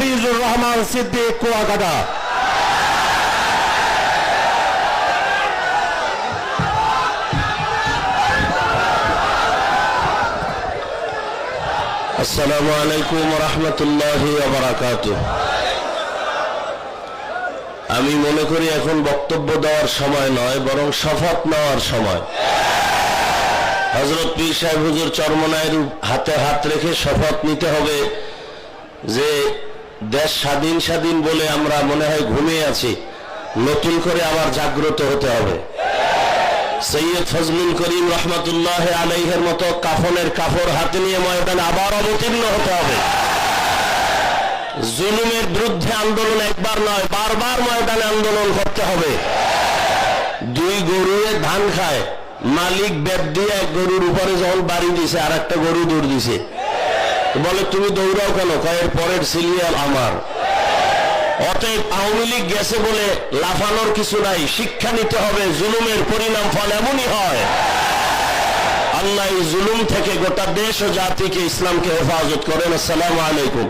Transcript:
হাফিজুর রহমান সিদ্দিক কুয়াকাটা। আসসালামু আলাইকুম ওয়া রাহমাতুল্লাহি ওয়া বারাকাতুহু। আমি মনে করি এখন বক্তব্য দেওয়ার সময় নয়, বরং শপথ নেওয়ার সময়। হযরত পীর সাহেব হুজুর চরমনায়ের হাতে হাত রেখে শপথ নিতে হবে যে দেশ স্বাধীন স্বাধীন বলে আমরা মনে হয় ঘুমিয়ে আছি, নতুন করে আবার জাগ্রত হতে হবে। সৈয়দ ফজলুল করিম রহমতুল্লাহ আলাইহের মতো কাফনের কাপড় হাতে নিয়ে ময়দানে আবার অবতীর্ণ হতে হবে। জুলুমের বিরুদ্ধে আন্দোলন একবার নয়, বারবার ময়দানে আন্দোলন করতে হবে। দুই গরুয়ে ধান খায়, মালিক বেদ দিয়ে এক গরুর উপরে যখন বাড়ি দিছে আর একটা গরু দৌড় দিছে, বলে তুমি দৌড়াও কেন? কয়ের পরের সিরিয়াল আমার। অতএব আওয়ামী লীগ গেছে বলে লাফানোর কিছু নাই, শিক্ষা নিতে হবে। জুলুমের পরিণাম ফল এমনই হয়। আল্লাহ এই জুলুম থেকে গোটা দেশ ও জাতিকে, ইসলামকে হেফাজত করেন। আসসালামু আলাইকুম।